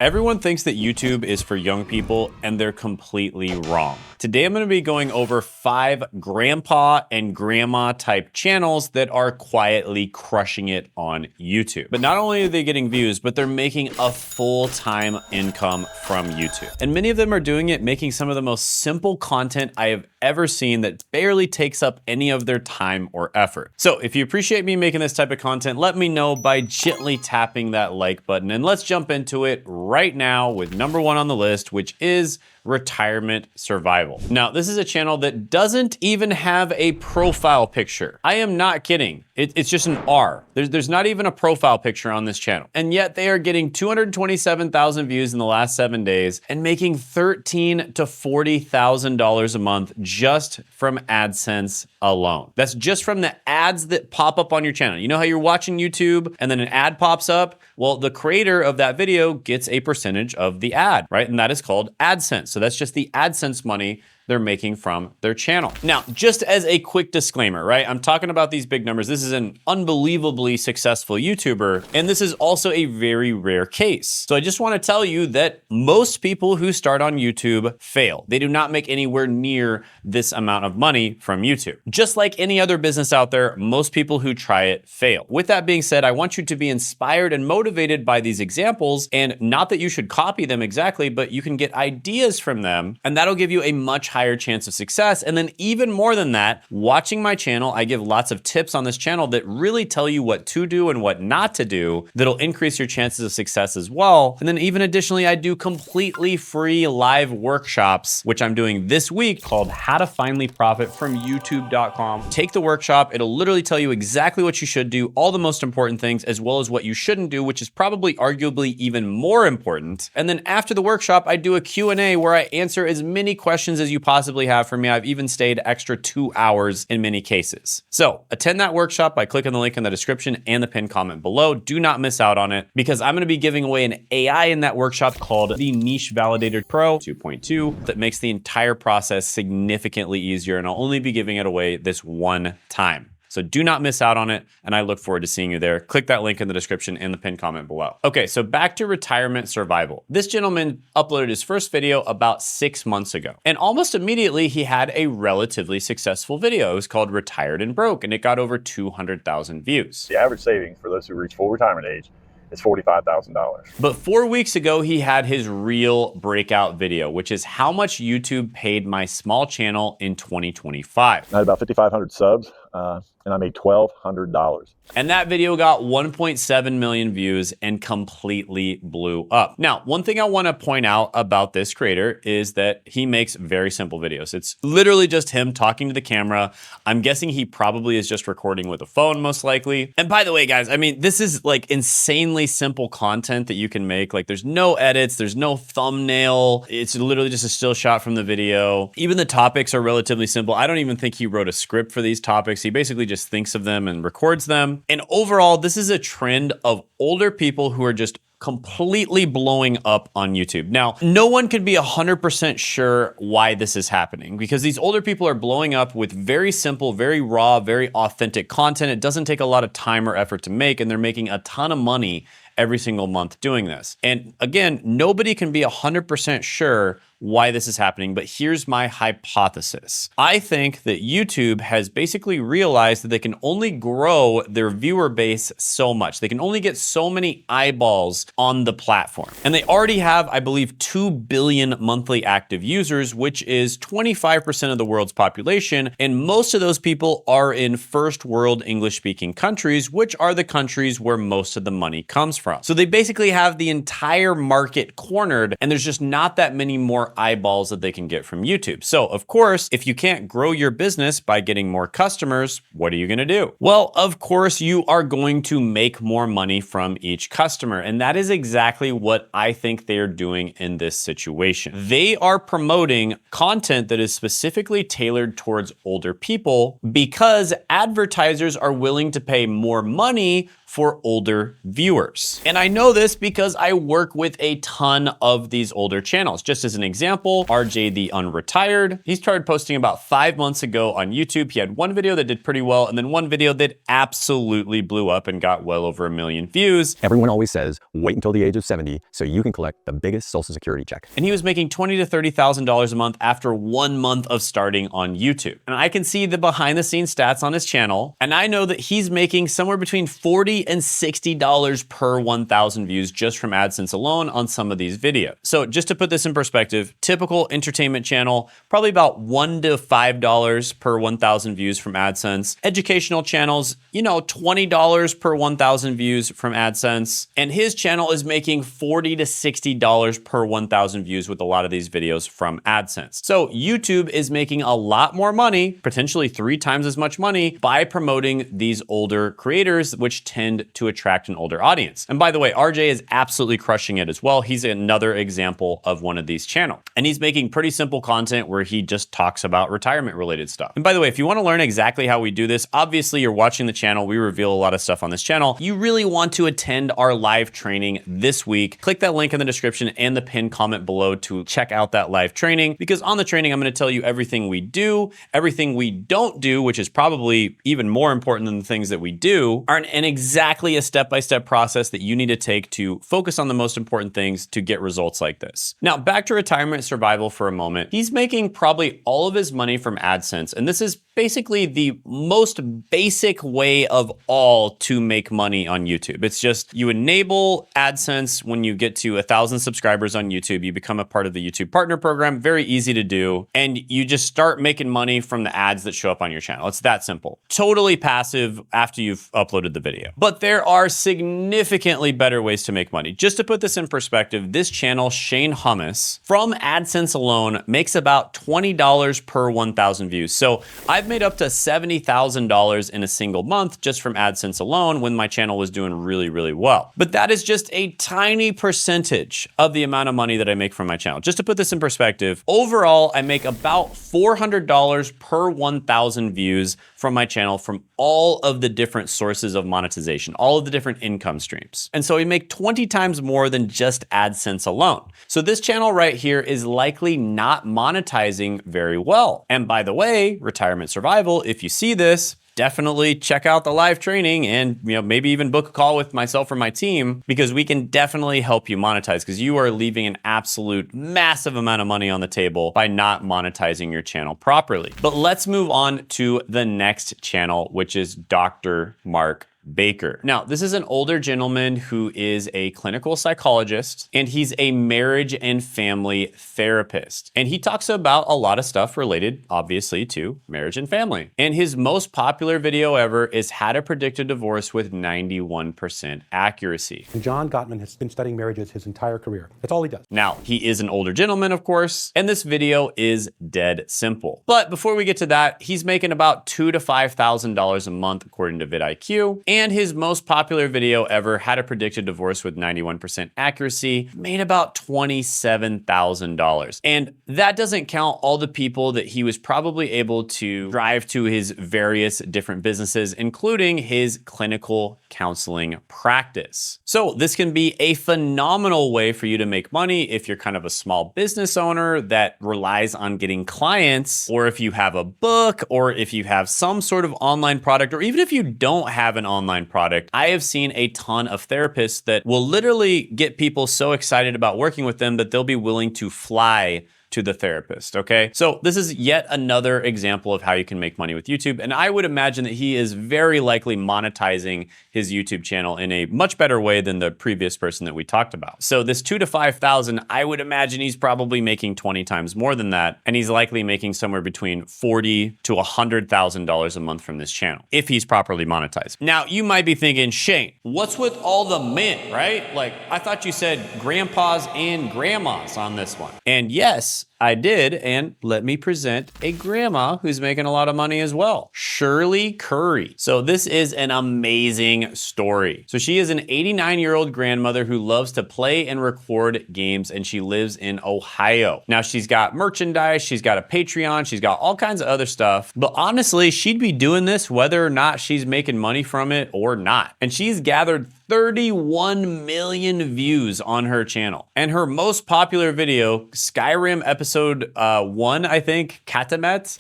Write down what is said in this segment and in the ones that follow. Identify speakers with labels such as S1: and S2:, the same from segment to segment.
S1: Everyone thinks that YouTube is for young people, and they're completely wrong. Today, I'm going to be going over 5 grandpa and grandma type channels that are quietly crushing it on YouTube. But not only are they getting views, but they're making a full-time income from YouTube. And many of them are doing it making some of the most simple content I have ever seen that barely takes up any of their time or effort. So if you appreciate me making this type of content, let me know by gently tapping that like button. And let's jump into it right now with number 1 on the list, which is retirement survival. Now, this is a channel that doesn't even have a profile picture. I am not kidding. It's just an R. There's not even a profile picture on this channel. And yet they are getting 227,000 views in the last 7 days and making $13,000 to $40,000 a month just from AdSense alone. That's just from the ads that pop up on your channel. You know how you're watching YouTube and then an ad pops up? Well, the creator of that video gets a percentage of the ad, right? And that is called AdSense. So that's just the AdSense money they're making from their channel. Now, just as a quick disclaimer, right? I'm talking about these big numbers. This is an unbelievably successful YouTuber, and this is also a very rare case. So I just want to tell you that most people who start on YouTube fail. They do not make anywhere near this amount of money from YouTube. Just like any other business out there, most people who try it fail. With that being said, I want you to be inspired and motivated by these examples, and not that you should copy them exactly, but you can get ideas from them, and that'll give you a much higher chance of success. And then even more than that, watching my channel, I give lots of tips on this channel that really tell you what to do and what not to do that'll increase your chances of success as well. And then even additionally, I do completely free live workshops, which I'm doing this week, called How to Finally Profit from YouTube.com. Take the workshop. It'll literally tell you exactly what you should do, all the most important things, as well as what you shouldn't do, which is probably arguably even more important. And then after the workshop, I do a Q&A where I answer as many questions as you possibly have for me. I've even stayed extra 2 hours in many cases. So attend that workshop by clicking the link in the description and the pinned comment below. Do not miss out on it, because I'm going to be giving away an AI in that workshop called the Niche Validator Pro 2.2 that makes the entire process significantly easier, and I'll only be giving it away this one time. So do not miss out on it, and I look forward to seeing you there. Click that link in the description and the pinned comment below. Okay, so back to retirement survival. This gentleman uploaded his first video about 6 months ago, and almost immediately he had a relatively successful video. It was called Retired and Broke, and it got over 200,000 views.
S2: The average savings for those who reach full retirement age is $45,000.
S1: But 4 weeks ago, he had his real breakout video, which is how much YouTube paid my small channel in 2025.
S2: I had about 5,500 subs, and I made $1,200.
S1: And that video got 1.7 million views and completely blew up. Now, one thing I want to point out about this creator is that he makes very simple videos. It's literally just him talking to the camera. I'm guessing he probably is just recording with a phone, most likely. And by the way, guys, I mean, this is like insanely simple content that you can make. Like, there's no edits, there's no thumbnail. It's literally just a still shot from the video. Even the topics are relatively simple. I don't even think he wrote a script for these topics. He basically just thinks of them and records them. And overall, this is a trend of older people who are just completely blowing up on YouTube. Now, no one can be 100% sure why this is happening, because these older people are blowing up with very simple, very raw, very authentic content. It doesn't take a lot of time or effort to make, and they're making a ton of money every single month doing this. And again, nobody can be 100% sure why this is happening, but here's my hypothesis. I think that YouTube has basically realized that they can only grow their viewer base so much. They can only get so many eyeballs on the platform. And they already have, I believe, 2 billion monthly active users, which is 25% of the world's population. And most of those people are in first world English-speaking countries, which are the countries where most of the money comes from. So they basically have the entire market cornered, and there's just not that many more eyeballs that they can get from YouTube. So of course, if you can't grow your business by getting more customers, what are you gonna do? Well, of course, you are going to make more money from each customer. And that is exactly what I think they are doing in this situation. They are promoting content that is specifically tailored towards older people because advertisers are willing to pay more money for older viewers. And I know this because I work with a ton of these older channels. Just as an example, RJ the Unretired, he started posting about 5 months ago on YouTube. He had one video that did pretty well and then one video that absolutely blew up and got well over 1 million views.
S3: Everyone always says, wait until the age of 70 so you can collect the biggest Social Security check.
S1: And he was making $20,000 to $30,000 a month after 1 month of starting on YouTube. And I can see the behind the scenes stats on his channel. And I know that he's making somewhere between $40 and $60 per 1,000 views just from AdSense alone on some of these videos. So just to put this in perspective, typical entertainment channel, probably about $1 to $5 per 1,000 views from AdSense. Educational channels, you know, $20 per 1,000 views from AdSense. And his channel is making $40 to $60 per 1,000 views with a lot of these videos from AdSense. So YouTube is making a lot more money, potentially 3 times as much money, by promoting these older creators, which tend to attract an older audience. And by the way, RJ is absolutely crushing it as well. He's another example of one of these channels. And he's making pretty simple content where he just talks about retirement related stuff. And by the way, if you want to learn exactly how we do this, obviously you're watching the channel. We reveal a lot of stuff on this channel. You really want to attend our live training this week. Click that link in the description and the pinned comment below to check out that live training, because on the training, I'm going to tell you everything we do, everything we don't do, which is probably even more important than the things that we do, are an exactly a step-by-step process that you need to take to focus on the most important things to get results like this. Now, back to retirement survival for a moment. He's making probably all of his money from AdSense, and this is basically the most basic way of all to make money on YouTube. It's just you enable AdSense when you get to 1,000 subscribers on YouTube. You become a part of the YouTube Partner Program, very easy to do, and you just start making money from the ads that show up on your channel. It's that simple. Totally passive after you've uploaded the video. But there are significantly better ways to make money. Just to put this in perspective, this channel, Shane Hummus, from AdSense alone makes about $20 per 1,000 views. So I've made up to $70,000 in a single month just from AdSense alone when my channel was doing really, really well. But that is just a tiny percentage of the amount of money that I make from my channel. Just to put this in perspective, overall, I make about $400 per 1,000 views from my channel from all of the different sources of monetization, all of the different income streams. And so we make 20 times more than just AdSense alone. So this channel right here is likely not monetizing very well. And by the way, Retirement Survival, if you see this, definitely check out the live training and maybe even book a call with myself or my team, because we can definitely help you monetize, because you are leaving an absolute massive amount of money on the table by not monetizing your channel properly. But let's move on to the next channel, which is Dr. Mark Baker. Now, this is an older gentleman who is a clinical psychologist, and he's a marriage and family therapist. And he talks about a lot of stuff related, obviously, to marriage and family. And his most popular video ever is How to Predict a Divorce with 91% Accuracy.
S4: And John Gottman has been studying marriages his entire career. That's all he does.
S1: Now, he is an older gentleman, of course, and this video is dead simple. But before we get to that, he's making about $2,000 to $5,000 a month, according to vidIQ. And his most popular video ever, How to Predict a Divorce with 91% Accuracy, made about $27,000. And that doesn't count all the people that he was probably able to drive to his various different businesses, including his clinical counseling practice. So this can be a phenomenal way for you to make money if you're kind of a small business owner that relies on getting clients, or if you have a book, or if you have some sort of online product, or even if you don't have an online product. I have seen a ton of therapists that will literally get people so excited about working with them that they'll be willing to fly to the therapist, okay? So this is yet another example of how you can make money with YouTube, and I would imagine that he is very likely monetizing his YouTube channel in a much better way than the previous person that we talked about. So this $2,000 to $5,000, I would imagine he's probably making 20 times more than that, and he's likely making somewhere between $40,000 to $100,000 a month from this channel, if he's properly monetized. Now, you might be thinking, Shane, what's with all the men, right? Like, I thought you said grandpas and grandmas on this one. And yes, I did, and let me present a grandma who's making a lot of money as well. Shirley Curry. So this is an amazing story. So she is an 89-year-old grandmother who loves to play and record games, and she lives in Ohio. Now she's got merchandise, she's got a Patreon, she's got all kinds of other stuff, but honestly, she'd be doing this whether or not she's making money from it or not. And she's gathered 31 million views on her channel. And her most popular video, Skyrim episode 1, I think, Katamet.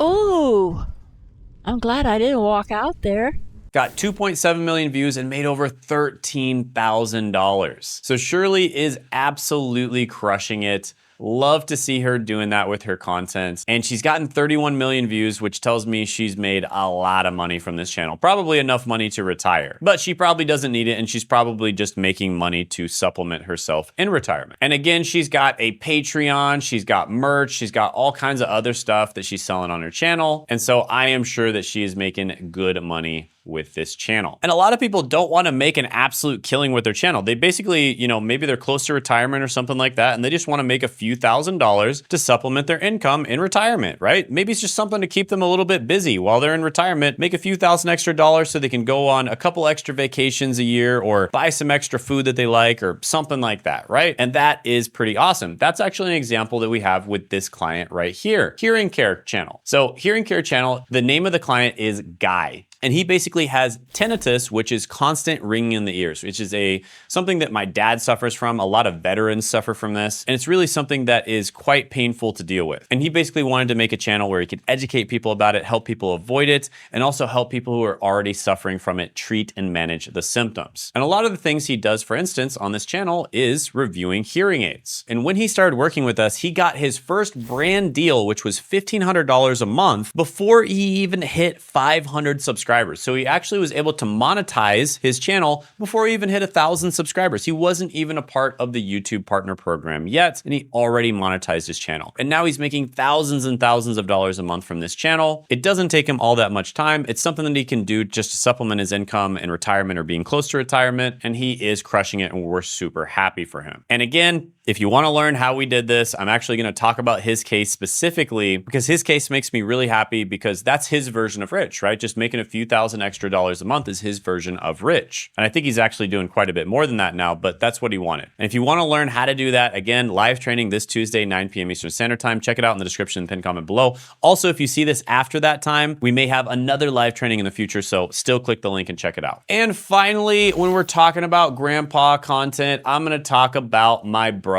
S5: Oh, I'm glad I didn't walk out there.
S1: Got 2.7 million views and made over $13,000. So Shirley is absolutely crushing it. Love to see her doing that with her content. And she's gotten 31 million views, which tells me she's made a lot of money from this channel. Probably enough money to retire. But she probably doesn't need it, and she's probably just making money to supplement herself in retirement. And again, she's got a Patreon, she's got merch, she's got all kinds of other stuff that she's selling on her channel. And so I am sure that she is making good money with this channel. And a lot of people don't want to make an absolute killing with their channel. They basically, you know, maybe they're close to retirement or something like that, and they just want to make a few $1,000s to supplement their income in retirement, right? Maybe it's just something to keep them a little bit busy while they're in retirement, make a few thousand extra dollars so they can go on a couple extra vacations a year or buy some extra food that they like or something like that, right? And that is pretty awesome. That's actually an example that we have with this client right here, Hearing Care Channel. So Hearing Care Channel, the name of the client is Guy. And he basically has tinnitus, which is constant ringing in the ears, which is something that my dad suffers from. A lot of veterans suffer from this. And it's really something that is quite painful to deal with. And he basically wanted to make a channel where he could educate people about it, help people avoid it, and also help people who are already suffering from it treat and manage the symptoms. And a lot of the things he does, for instance, on this channel is reviewing hearing aids. And when he started working with us, he got his first brand deal, which was $1,500 a month before he even hit 500 subscribers. So he actually was able to monetize his channel before he even hit 1,000 subscribers. He wasn't even a part of the YouTube partner program yet, and he already monetized his channel. And now he's making thousands and thousands of dollars a month from this channel. It doesn't take him all that much time. It's something that he can do just to supplement his income in retirement or being close to retirement, and he is crushing it, and we're super happy for him. And again, if you want to learn how we did this, I'm actually going to talk about his case specifically because his case makes me really happy because that's his version of rich, right? Just making a few thousand extra dollars a month is his version of rich. And I think he's actually doing quite a bit more than that now, but that's what he wanted. And if you want to learn how to do that, again, live training this Tuesday, 9 p.m. Eastern Standard Time. Check it out in the description and pinned comment below. Also, if you see this after that time, we may have another live training in the future, so still click the link and check it out. And finally, when we're talking about grandpa content, I'm going to talk about my brother,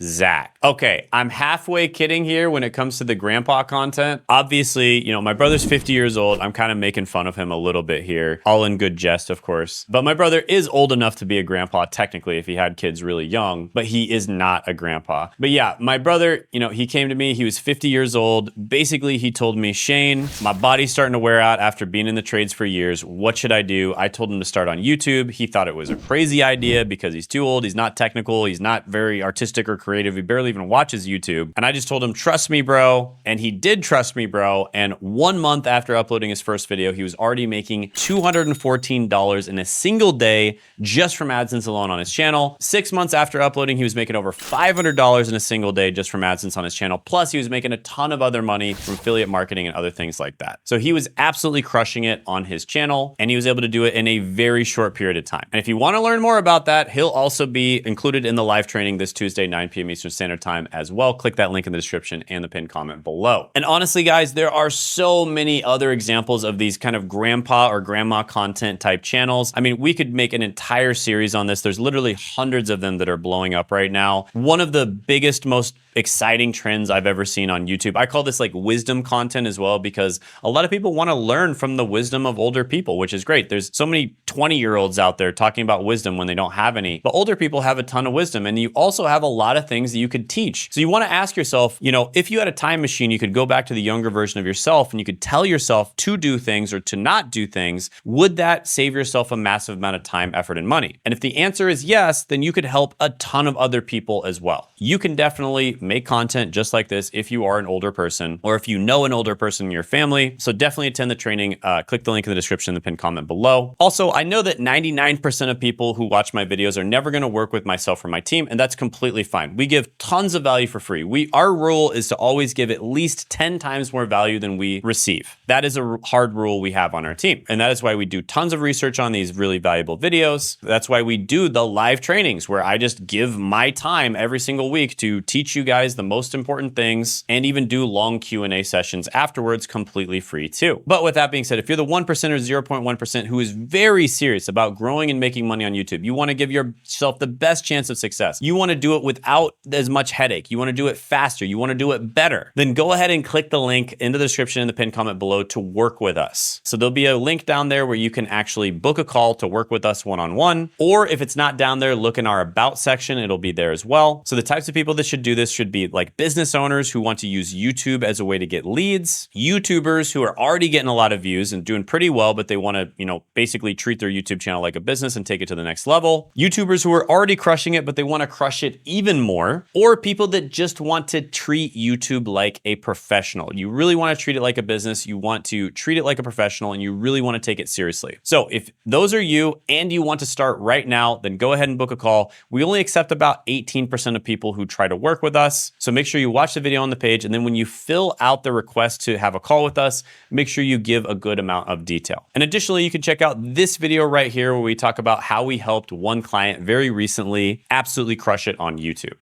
S1: Zach. Okay, I'm halfway kidding here when it comes to the grandpa content. Obviously, you know, my brother's 50 years old. I'm kind of making fun of him a little bit here, all in good jest, of course. But my brother is old enough to be a grandpa, technically, if he had kids really young, but he is not a grandpa. But yeah, my brother, you know, he came to me, he was 50 years old. Basically, he told me, Shane, my body's starting to wear out after being in the trades for years. What should I do? I told him to start on YouTube. He thought it was a crazy idea because he's too old, he's not technical, he's not very artistic or creative, he barely even watches YouTube. And I just told him, trust me, bro. And he did trust me, bro. And 1 month after uploading his first video, he was already making $214 in a single day just from AdSense alone on his channel. 6 months after uploading, he was making over $500 in a single day just from AdSense on his channel. Plus, he was making a ton of other money from affiliate marketing and other things like that. So he was absolutely crushing it on his channel, and he was able to do it in a very short period of time. And if you want to learn more about that, he'll also be included in the live training this Tuesday, 9 p.m. Eastern Standard Time as well. Click that link in the description and the pinned comment below. And honestly, guys, there are so many other examples of these kind of grandpa or grandma content type channels. I mean, we could make an entire series on this. There's literally hundreds of them that are blowing up right now. One of the biggest, most exciting trends I've ever seen on YouTube. I call this like wisdom content as well, because a lot of people want to learn from the wisdom of older people, which is great. There's so many 20-year-olds out there talking about wisdom when they don't have any, but older people have a ton of wisdom, and you also have a lot of things that you could teach. So you want to ask yourself, you know, if you had a time machine, you could go back to the younger version of yourself and you could tell yourself to do things or to not do things. Would that save yourself a massive amount of time, effort, and money? And if the answer is yes, then you could help a ton of other people as well. You can definitely make content just like this if you are an older person or if you know an older person in your family. So definitely attend the training. Click the link in the description in the pinned comment below. Also, I know that 99% of people who watch my videos are never going to work with myself or my team, and that's completely fine. We give tons of value for free. Our rule is to always give at least 10 times more value than we receive. That is a hard rule we have on our team. And that is why we do tons of research on these really valuable videos. That's why we do the live trainings where I just give my time every single week to teach you guys the most important things and even do long Q&A sessions afterwards completely free too. But with that being said, if you're the 1% or 0.1% who is very serious about growing and making money on YouTube, you want to give yourself the best chance of success. You want to do it without as much headache. You want to do it faster. You want to do it better. Then go ahead and click the link in the description in the pinned comment below to work with us. So there'll be a link down there where you can actually book a call to work with us one-on-one. Or if it's not down there, look in our about section. It'll be there as well. So the types of people that should do this should be like business owners who want to use YouTube as a way to get leads, YouTubers who are already getting a lot of views and doing pretty well, but they want to, basically treat their YouTube channel like a business and take it to the next level. YouTubers who are already crushing it, but they want to crush it even more, or people that just want to treat YouTube like a professional. You really want to treat it like a business. You want to treat it like a professional, and you really want to take it seriously. So if those are you and you want to start right now, then go ahead and book a call. We only accept about 18% of people who try to work with us. So make sure you watch the video on the page, and then when you fill out the request to have a call with us, make sure you give a good amount of detail. And additionally, you can check out this video right here where we talk about how we helped one client very recently absolutely crush it on YouTube.